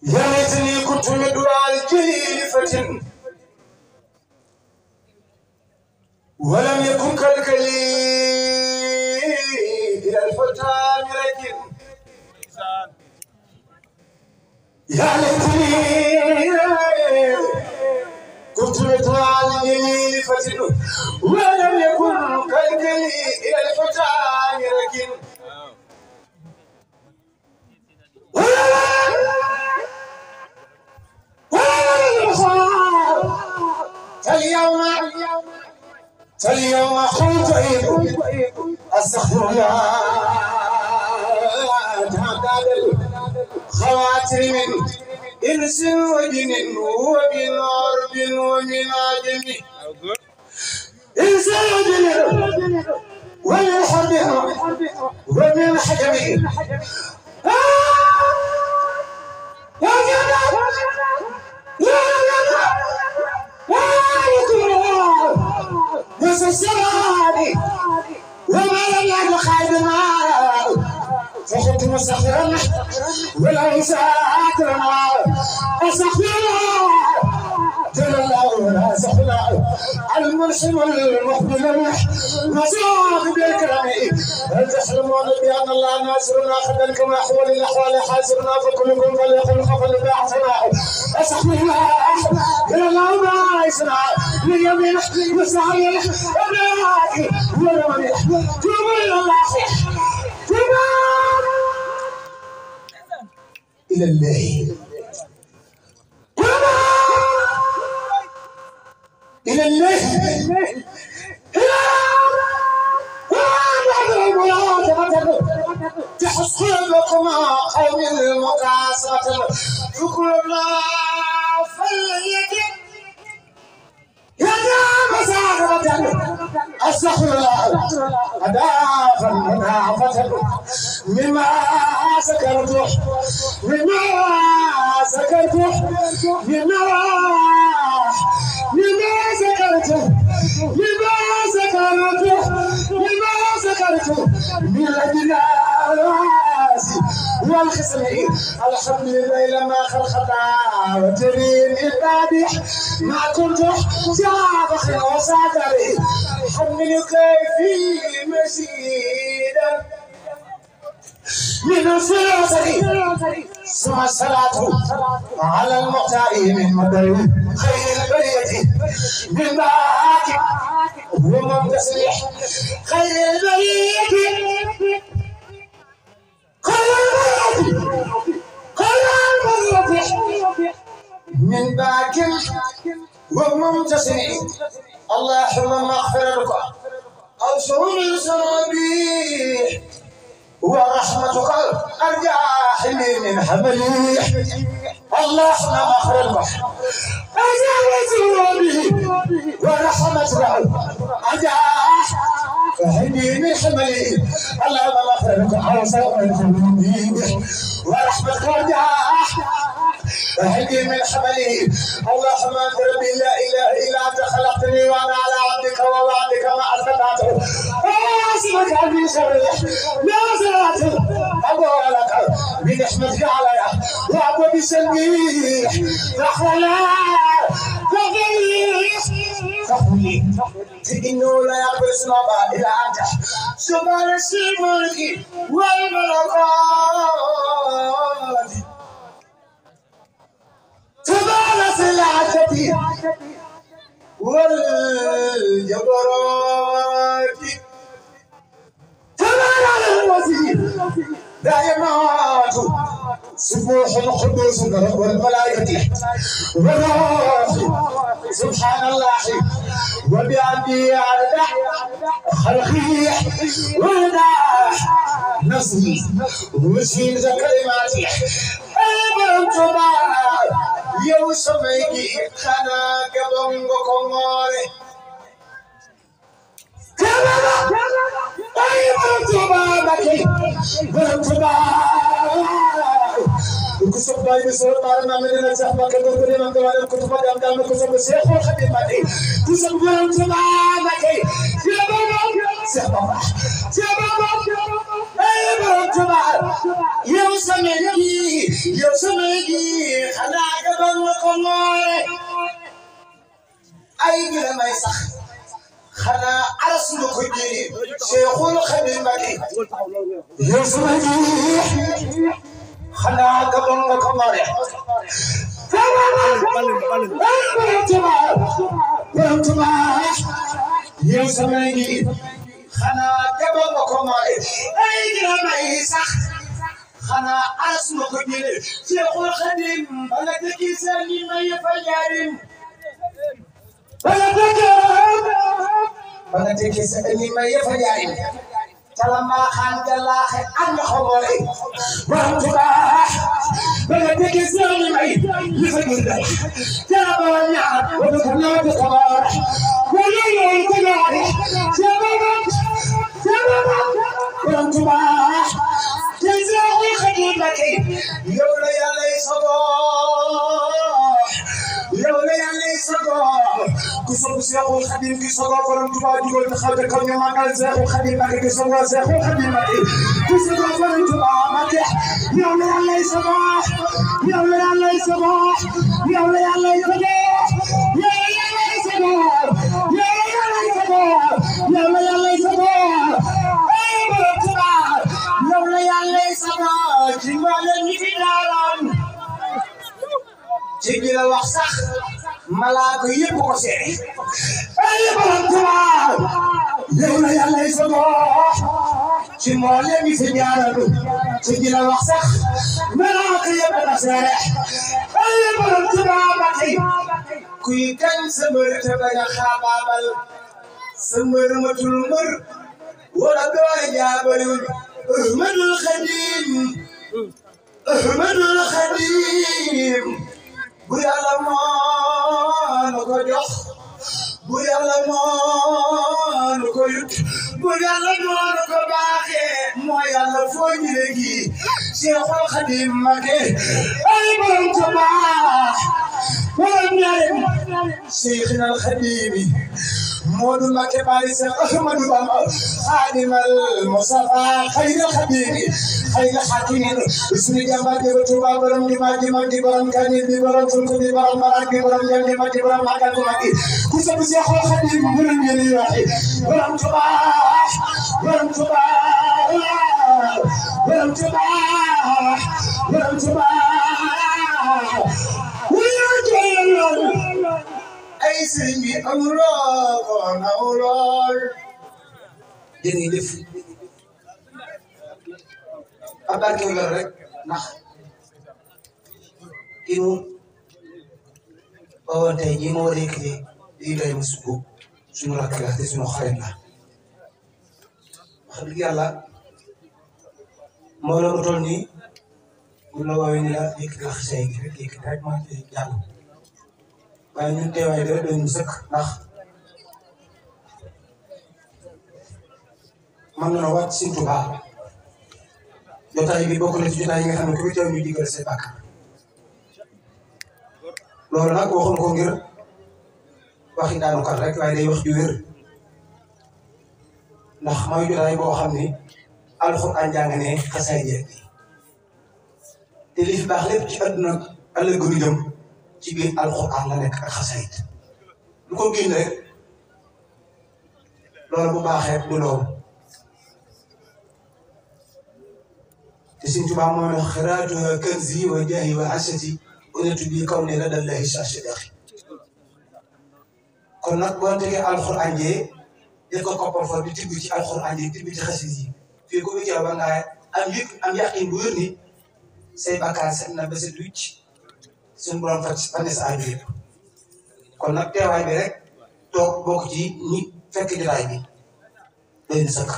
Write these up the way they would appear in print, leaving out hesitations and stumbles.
يا ليتني كنت مدعى الجليل فتن ولم يكن كالكليل إلى الفتى مركن يا ليتني كنت مدعى الجليل فتن ولم يكن كالكليل إلى الفتى مركن فاليوم قلت استغفر الله تعداد الخواتر من انس وجن ومن عرب ومن عجم انس وجن ومن حرب ومن حجم السرادي وما لم يعد خادما فخذت مستغفرا ولا ساترا استغفر جل الله ولا استغفر المرسل المقبل مسوق بالكرم هل تحلمون بان الله ناصرنا خدا كما احوال الاحوال حاسرنا فكلكم فليقل خفل باعتنا استغفر الله جل الله ما يسمع ليمين مستحيل ابنائي ولمن توبوا الى الله توبوا الى الله إلى الله تحصل لكم قوم المقاصرة فكلنا فليك يا مساغرة أستغفر الله أدافع منافة مما سكرت من الناس والخصم الحمد لله لما خلقنا وترين البادح ما كنت جابخ وصادري حملك في مسيدا من الصلاة ثم الصلاة على المختار من مدر خير البرية من باك ومن تسليح خير البرية من باك ومن تسليح اللهم اغفر لك أوسع من ذنوبي ورحمتك أرجع من حملي اللهم اغفر لك ورحمتك أرجع من حملي اللهم اغفر لك أوسع من ذنوبي ورحمتك أرجع من حملي اللهم انت ربي لا اله الا انت خلقتني وانا على عبدك ووعدك ما استطعت اسمك عبدي شريح لا صلاه ابو لك بنعمتك علي وابو بسلمي فخلا فخلي فانه لا يقبل الصلاه الا انت سبحان الملك والملكوت تبارك العتبي والجبروت تبارك الوزير دائمات سبوح القدوس والملائكة والروح سبحان الله وبعدي عدد خلقي وداح نفسي وسين كلماتي يو سميكي خانا كبونغو كوموري كسب باي بسور مارنا مدينة زحمة كدور كدي من دوام كتب دام دام كسب سيخ وخدي ماتي كسب بلام تبا ماتي سبب أي بلام تبا يو سميكي yow sama gi xanaa gabal ma ko moore ay bi la may sax xanaa aras lu ko jëri Cheikhul Khadim Mbacké yow sama gi xanaa gabal ma ko moore yow sama gi xanaa gabal ma ko moore ay bi la may sax xanaa aras lu ko jëri Cheikhul Khadim bala tekki sani may fa jaarim bala tekki sani may fa jaarim calama xaan jalaaxe ak nga xamore borom Tuuba bala tekki sani may fa jaarim calama ñaar wala ko ñaar xabar wala yoy ko ñaar borom Tuuba Cheikhul Khadim Mbacké yow la Yàlla sago yow la Yàlla sago ku sopp Cheikhul Khadim ki sago borom Tuuba jugal taxaw te kaw ñu magal Cheikhul Khadim Mbacké ki sago Cheikhul Khadim Mbacké ku sago borom Tuuba Mbacké yow la Yàlla sago yow la Yàlla sago yow la Yàlla sago yow la Yàlla sago yow la Yàlla sago yow la Yàlla sago ay borom Tuuba yow la Yàlla sago ci mboolem ñi fi daaloon ci gi la wax sax malaaka yëpp ko seede ay borom Tuuba yow la Yàlla sago ci mboolem ñi fi daaloon ci gi la wax sax malaaka yëpp ko seede ay borom Tuuba Mbacké kuy kañ sa mbër te bañ a xaabaabal sa mbër matul mbër wala doole jaabariwul Ahmadul Khadim Ahmadul Khadim bu Yàlla moo nu ko jox bu Yàlla moo nu ko yut bu Yàlla moo nu ko baaxee moo Yàlla foo ñu léegi Cheikhul Khadim Mbacké ay borom Tuuba borom ñaareel Cheikhina al Khadim Modou Mbacké Bari Cheikh Ahmadou Bamba Khadimal Mustafa Khayrul Khadim Khayrul Hakim sunu jàmbaar bi Tuuba borom di mag di borom kanil bi borom fulku bi borom barak bi borom jam di mag di borom magal bu mag ku sopp Cheikhul Khadim borom ngeen yi waxe borom Tuuba borom Tuuba borom Tuuba borom Tuuba ay sëriñ bi amuloo ko nawlool jërëjëf ab barke la rek ndax kii moom boobu tey jii moo war a yëkkati di doy ma suñu rakk la te suñu xarit la wax dëgg yàlla moo la mu toll nii bu la woowee ni la yëkkati la xasee gi rek yëkkati rek maa ngi jàll waaye ñun teewaay bi rek doy ñu sëkk ndax man na wàcc Sëriñ Tuuba jotaay bi bokk na ci jotaay yi nga xam ne ku teew ñu digal say bàkkaar loolu nag waxuñu ko ngir waxi daanu kat rek waaye day wax ju wér ndax mooy jotaay boo xam ni alxuraan jàng ne xasaay jeeg te li fi baax lépp ci àdduna ëllëg gu jëm ci biir alxuraan la nekk ak xasaayit lu ko génn rek loolu bu baaxee du loolu te Sëriñ Tuubaa mooy wax xiraatu kanzi wa jaahi wa asati unatu bi kaw ne la dallahi chargé daxi kon nag boo tegee alxuraan jee def ko koppar for di tibb ci alxuraan jee tibb ci xasit yi fii ko wéccee ba nga am yaqin bu wér ni say bakkaar set na ba set wicc suñu borom fa ne sa aju yëpp kon nag teewaay bi rek toog bokk ci ñi fekk jotaay bi doy na sëkk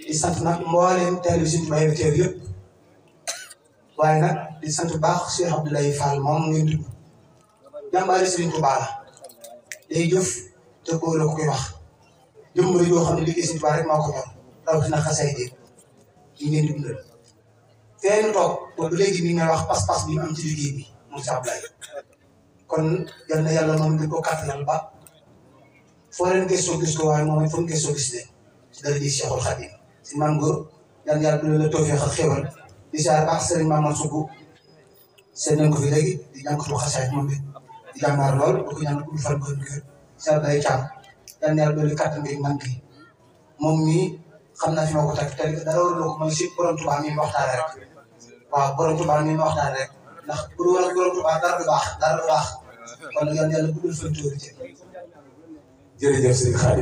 di sant nag mbooleem teel bi Sëriñ Tuubaa yi teew yëpp waaye nag di sant baax Cheikh Abdoulaye Fall moom ngeen tudd jàmbaari Sëriñ Tuubaa la day jëf te koo la koy wax jëmbari yoo xam ne liggéey Sëriñ Tuubaa rek maa ko ñor rawatina xasay dee yi ngeen di dundal fee ñu toog ba léegi bi may wax pas-pas bi mu am ci liggéey bi moom Cheikh Abdoulaye kon yal na yàlla moom di ko kàttanal ba foo leen gëstoo gis ko waaye moom it fa mu gëstoo gis leen ci dara ji Cheikhul Khadim si maam góor yal na yàlla du la tawfeex ak xéwal di ziar baax Serigne Mamadou Sougou seen nañ ko fi léegi di jànkatu xasaay moom it di jàmbaar lool di ko ñaan gudd fan ko ngir ziar day caam yal na yàlla dolli kàttan gi man gi moom mii xam naa fi ma ko teg te dara waruloo ko mooy si borom Tuubaa mi ma waxtaane rek waaw borom Tuubaa mi ma waxtaane rek ndax bu dul woon borom Tuubaa dara du baax kon nag yal na yàlla guddal fan tuuti jërëjëf Serigne Khadim